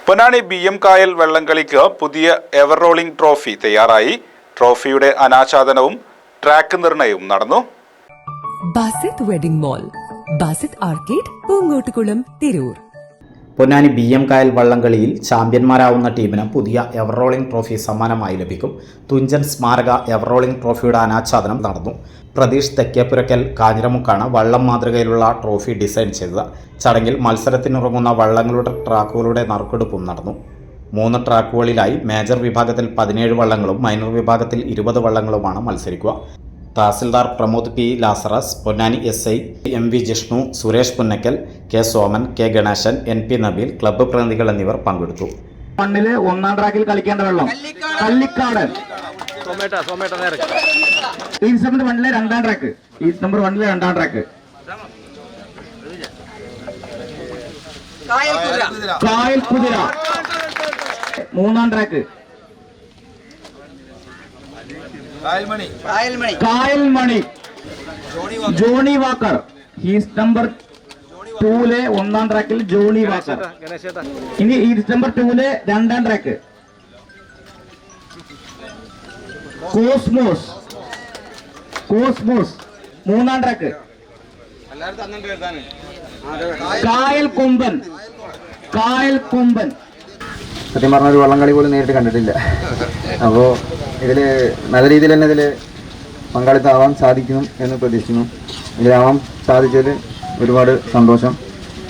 Ponnani BM കായൽ വള്ളംകളിക്ക് പുതിയ ever rolling trophy തയ്യാറായി. ട്രോഫിയുടെ അനാച്ഛാദനവും ട്രാക്ക് നിർണയവും നടന്നു. Basith wedding mall, Basith arcade, Poongottukulam, Tirur. Ponnani BM കായൽ വള്ളംകളിയിൽ ചാമ്പ്യന്മാരാവുന്ന ടീമിന് പുതിയ എവർ റോളിംഗ് ട്രോഫി സമ്മാനമായി ലഭിക്കും. തുഞ്ചൻ സ്മാരക എവർ റോളിംഗ് ട്രോഫിയുടെ അനാച്ഛാദനം നടന്നു. പ്രതീഷ് തെക്കേപ്പുരക്കൽ കാഞ്ഞിരമുക്കാണ് വള്ളം മാതൃകയിലുള്ള ട്രോഫി ഡിസൈൻ ചെയ്തത്. ചടങ്ങിൽ മത്സരത്തിനിറങ്ങുന്ന വള്ളങ്ങളുടെ ട്രാക്കുകളുടെ നറുക്കെടുപ്പും നടന്നു. 3 ട്രാക്കുകളിലായി മേജർ വിഭാഗത്തിൽ 17 വള്ളങ്ങളും മൈനർ വിഭാഗത്തിൽ 20 വള്ളങ്ങളുമാണ് മത്സരിക്കുക. തഹസിൽദാർ Pramod P. Lazarus, Ponnani SI MV Jishnu, Suresh Punnakkal, K. Soman, K. Ganesan, NP Nabeel, club പ്രതിനിധികൾ എന്നിവർ പങ്കെടുത്തു. മണ്ണില് 1ാം ട്രാക്കിൽ കളിക്കേണ്ട വെള്ളം കല്ലിക്കാട്. ഈസ്റ്റ് നമ്പർ 1 2ാം ട്രാക്ക്. ഈസ്റ്റ് നമ്പർ 1 2ാം ട്രാക്ക്. കായൽ കുതിര 3ാം ട്രാക്ക്. കായൽ മണി ജോണി വാക്കർ. ഈസ്റ്റ് നമ്പർ 2 1ാം ട്രാക്കിൽ ജോണി വാക്കർ. ഇനി ഈസ്റ്റ് നമ്പർ 2 2ാം ട്രാക്ക്. കോസ്മോസ് 3ാം ട്രാക്ക്. കായൽ കൊമ്പൻ. സത്യം പറഞ്ഞ ഒരു വള്ളംകളി പോലും നേരിട്ട് കണ്ടിട്ടില്ല. അപ്പോൾ ഇതിൽ നല്ല രീതിയിൽ തന്നെ ഇതിൽ പങ്കാളിത്തമാവാൻ സാധിക്കും എന്ന് പ്രതീക്ഷിക്കുന്നു. ഇതിലാവാൻ സാധിച്ചതിൽ ഒരുപാട് സന്തോഷം.